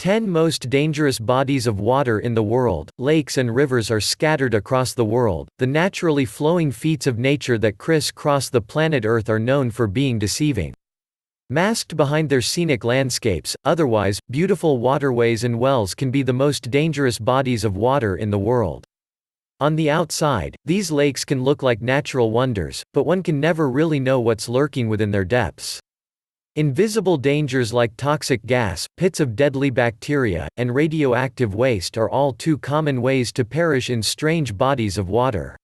10 most dangerous bodies of water in the world. Lakes and rivers are scattered across the world. The naturally flowing feats of nature that criss-cross the planet Earth are known for being deceiving. Masked behind their scenic landscapes, otherwise beautiful waterways and wells can be the most dangerous bodies of water in the world. On the outside, these lakes can look like natural wonders, but one can never really know what's lurking within their depths. Invisible dangers like toxic gas, pits of deadly bacteria, and radioactive waste are all too common ways to perish in strange bodies of water.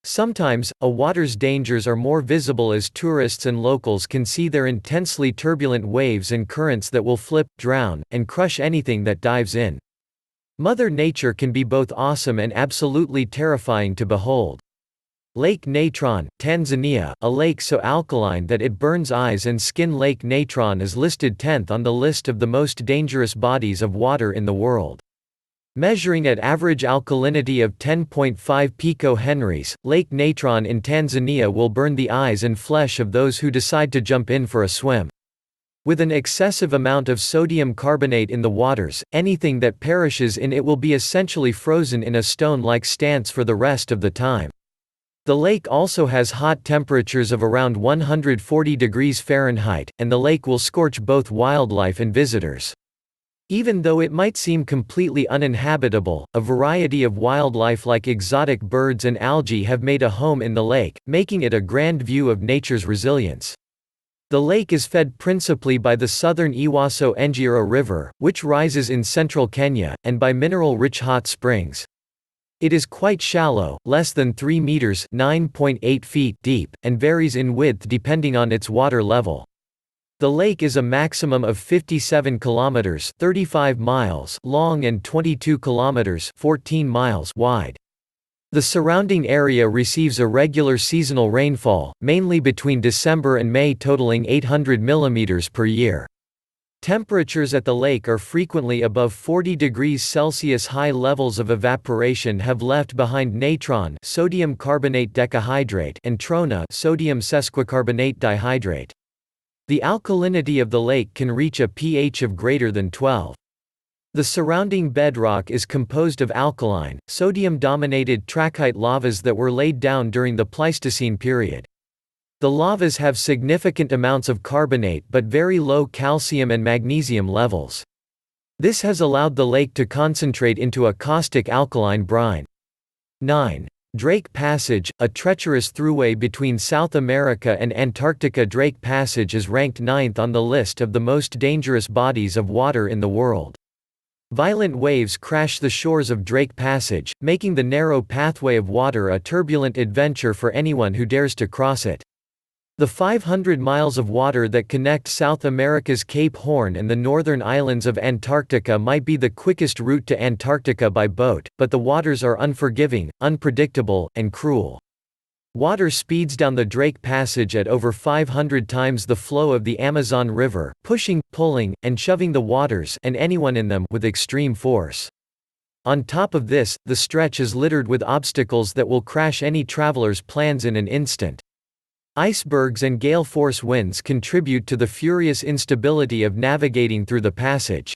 Sometimes, a water's dangers are more visible as tourists and locals can see their intensely turbulent waves and currents that will flip, drown, and crush anything that dives in. Mother Nature can be both awesome and absolutely terrifying to behold. Lake Natron, Tanzania, a lake so alkaline that it burns eyes and skin. Lake Natron is listed 10th on the list of the most dangerous bodies of water in the world. Measuring at average alkalinity of 10.5 picohenries, Lake Natron in Tanzania will burn the eyes and flesh of those who decide to jump in for a swim. With an excessive amount of sodium carbonate in the waters, anything that perishes in it will be essentially frozen in a stone-like stance for the rest of the time. The lake also has hot temperatures of around 140 degrees Fahrenheit, and the lake will scorch both wildlife and visitors. Even though it might seem completely uninhabitable, a variety of wildlife like exotic birds and algae have made a home in the lake, making it a grand view of nature's resilience. The lake is fed principally by the southern Ewaso Njiro River, which rises in central Kenya, and by mineral-rich hot springs. It is quite shallow, less than 3 meters (9.8 feet) deep, and varies in width depending on its water level. The lake is a maximum of 57 kilometers (35 miles) long and 22 kilometers (14 miles) wide. The surrounding area receives irregular seasonal rainfall, mainly between December and May, totaling 800 millimeters per year. Temperatures at the lake are frequently above 40 degrees Celsius. High levels of evaporation have left behind natron, sodium carbonate decahydrate, and trona, sodium sesquicarbonate dihydrate. The alkalinity of the lake can reach a pH of greater than 12. The surrounding bedrock is composed of alkaline, sodium-dominated trachyte lavas that were laid down during the Pleistocene period. The lavas have significant amounts of carbonate but very low calcium and magnesium levels. This has allowed the lake to concentrate into a caustic alkaline brine. 9. Drake Passage, a treacherous throughway between South America and Antarctica. Drake Passage is ranked 9th on the list of the most dangerous bodies of water in the world. Violent waves crash the shores of Drake Passage, making the narrow pathway of water a turbulent adventure for anyone who dares to cross it. The 500 miles of water that connect South America's Cape Horn and the northern islands of Antarctica might be the quickest route to Antarctica by boat, but the waters are unforgiving, unpredictable, and cruel. Water speeds down the Drake Passage at over 500 times the flow of the Amazon River, pushing, pulling, and shoving the waters and anyone in them with extreme force. On top of this, the stretch is littered with obstacles that will crash any traveler's plans in an instant. Icebergs and gale-force winds contribute to the furious instability of navigating through the passage.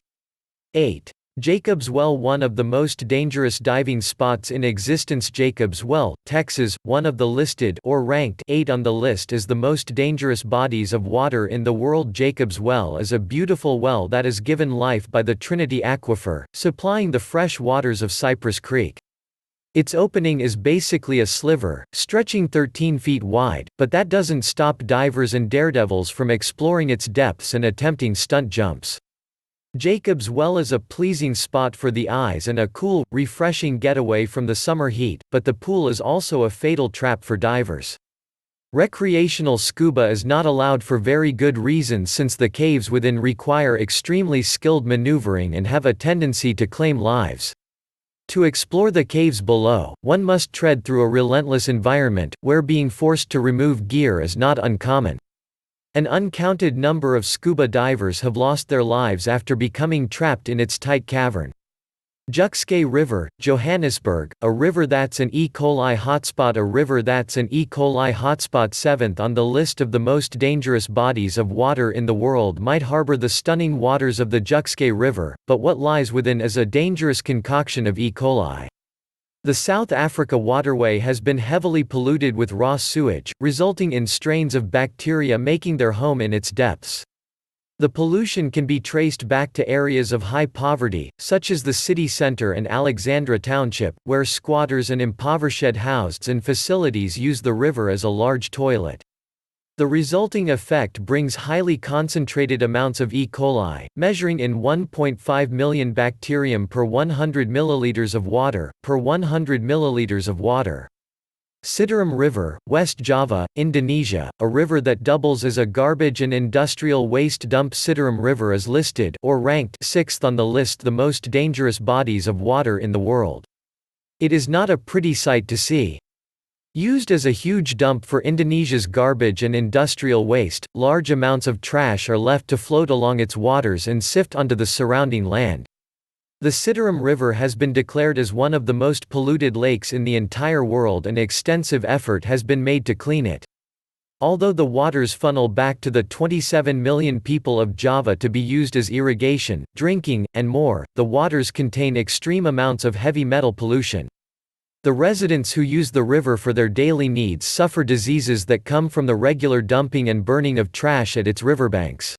8. Jacob's Well, one of the most dangerous diving spots in existence. Jacob's Well, Texas, one of the listed or ranked 8 on the list as the most dangerous bodies of water in the world. Jacob's Well is a beautiful well that is given life by the Trinity Aquifer, supplying the fresh waters of Cypress Creek. Its opening is basically a sliver, stretching 13 feet wide, but that doesn't stop divers and daredevils from exploring its depths and attempting stunt jumps. Jacob's Well is a pleasing spot for the eyes and a cool, refreshing getaway from the summer heat, but the pool is also a fatal trap for divers. Recreational scuba is not allowed for very good reasons, since the caves within require extremely skilled maneuvering and have a tendency to claim lives. To explore the caves below, one must tread through a relentless environment, where being forced to remove gear is not uncommon. An uncounted number of scuba divers have lost their lives after becoming trapped in its tight cavern. Juxskay River, Johannesburg, a river that's an E. coli hotspot. A river that's an E. coli hotspot. 7th on the list of the most dangerous bodies of water in the world might harbor the stunning waters of the Juxskay River, but what lies within is a dangerous concoction of E. coli. The South Africa waterway has been heavily polluted with raw sewage, resulting in strains of bacteria making their home in its depths. The pollution can be traced back to areas of high poverty, such as the city center and Alexandra Township, where squatters and impoverished houses and facilities use the river as a large toilet. The resulting effect brings highly concentrated amounts of E. coli, measuring in 1.5 million bacterium per 100 milliliters of water, per 100 milliliters of water. Citarum River, West Java, Indonesia, a river that doubles as a garbage and industrial waste dump. Citarum River is listed or ranked 6th on the list the most dangerous bodies of water in the world. It is not a pretty sight to see. Used as a huge dump for Indonesia's garbage and industrial waste, large amounts of trash are left to float along its waters and sift onto the surrounding land. The Citarum River has been declared as one of the most polluted lakes in the entire world, and extensive effort has been made to clean it. Although the waters funnel back to the 27 million people of Java to be used as irrigation, drinking, and more, the waters contain extreme amounts of heavy metal pollution. The residents who use the river for their daily needs suffer diseases that come from the regular dumping and burning of trash at its riverbanks.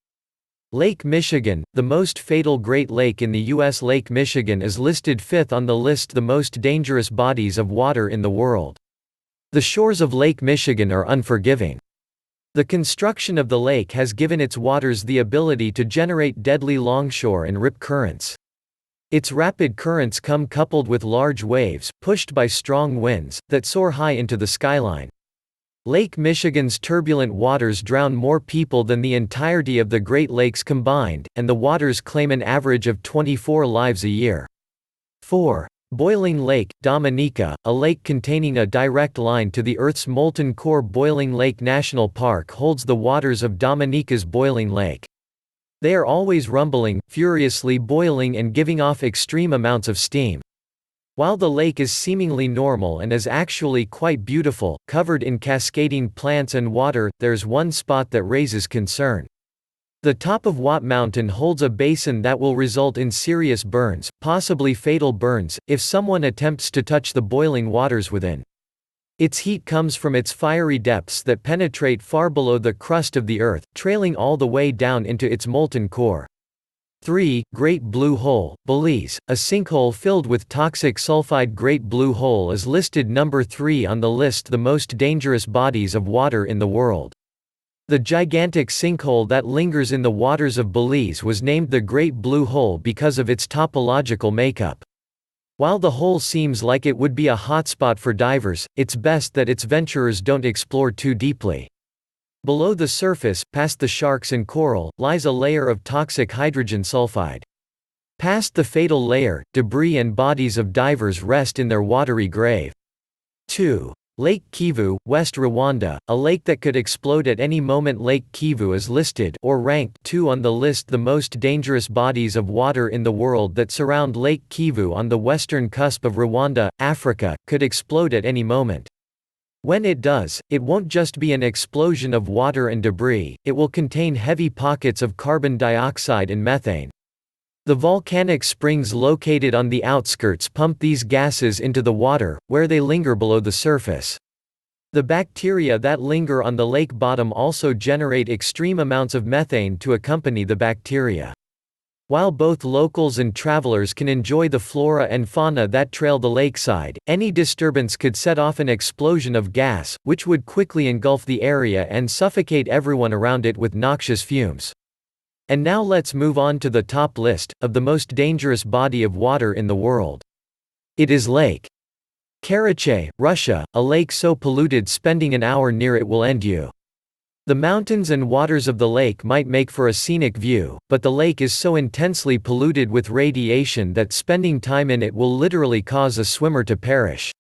Lake Michigan, the most fatal Great Lake in the U.S. Lake Michigan is listed 5th on the list the most dangerous bodies of water in the world. The shores of Lake Michigan are unforgiving. The construction of the lake has given its waters the ability to generate deadly longshore and rip currents. Its rapid currents come coupled with large waves, pushed by strong winds, that soar high into the skyline. Lake Michigan's turbulent waters drown more people than the entirety of the Great Lakes combined, and the waters claim an average of 24 lives a year. 4. Boiling Lake, Dominica, a lake containing a direct line to the Earth's molten core. Boiling Lake National Park holds the waters of Dominica's Boiling Lake. They are always rumbling, furiously boiling and giving off extreme amounts of steam. While the lake is seemingly normal and is actually quite beautiful, covered in cascading plants and water, there's one spot that raises concern. The top of Watt Mountain holds a basin that will result in serious burns, possibly fatal burns, if someone attempts to touch the boiling waters within. Its heat comes from its fiery depths that penetrate far below the crust of the earth, trailing all the way down into its molten core. 3. Great Blue Hole, Belize, a sinkhole filled with toxic sulfide. Great Blue Hole is listed number 3 on the list the most dangerous bodies of water in the world. The gigantic sinkhole that lingers in the waters of Belize was named the Great Blue Hole because of its topological makeup. While the hole seems like it would be a hotspot for divers, it's best that its venturers don't explore too deeply. Below the surface, past the sharks and coral, lies a layer of toxic hydrogen sulfide. Past the fatal layer, debris and bodies of divers rest in their watery grave. 2. Lake Kivu, West Rwanda, a lake that could explode at any moment. Lake Kivu is listed or ranked 2 on the list the most dangerous bodies of water in the world that surround Lake Kivu on the western cusp of Rwanda, Africa, could explode at any moment. When it does, it won't just be an explosion of water and debris, it will contain heavy pockets of carbon dioxide and methane. The volcanic springs located on the outskirts pump these gases into the water, where they linger below the surface. The bacteria that linger on the lake bottom also generate extreme amounts of methane to accompany the bacteria. While both locals and travelers can enjoy the flora and fauna that trail the lakeside, any disturbance could set off an explosion of gas, which would quickly engulf the area and suffocate everyone around it with noxious fumes. And now let's move on to the top list of the most dangerous body of water in the world. It is Lake Karachay, Russia, a lake so polluted spending an hour near it will end you. The mountains and waters of the lake might make for a scenic view, but the lake is so intensely polluted with radiation that spending time in it will literally cause a swimmer to perish.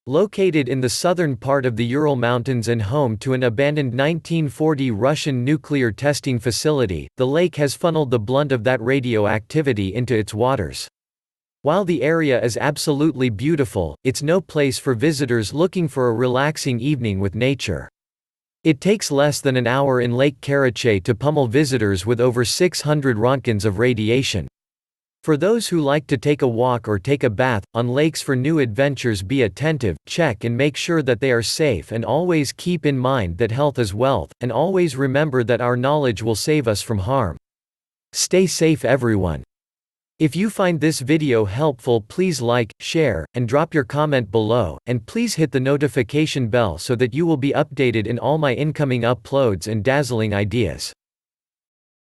Located in the southern part of the Ural Mountains and home to an abandoned 1940 Russian nuclear testing facility, the lake has funneled the blunt of that radioactivity into its waters. While the area is absolutely beautiful, it's no place for visitors looking for a relaxing evening with nature. It takes less than an hour in Lake Karachay to pummel visitors with over 600 rontgens of radiation. For those who like to take a walk or take a bath on lakes for new adventures, be attentive, check and make sure that they are safe, and always keep in mind that health is wealth, and always remember that our knowledge will save us from harm. Stay safe everyone. If you find this video helpful, please like, share, and drop your comment below, and please hit the notification bell so that you will be updated in all my incoming uploads and dazzling ideas.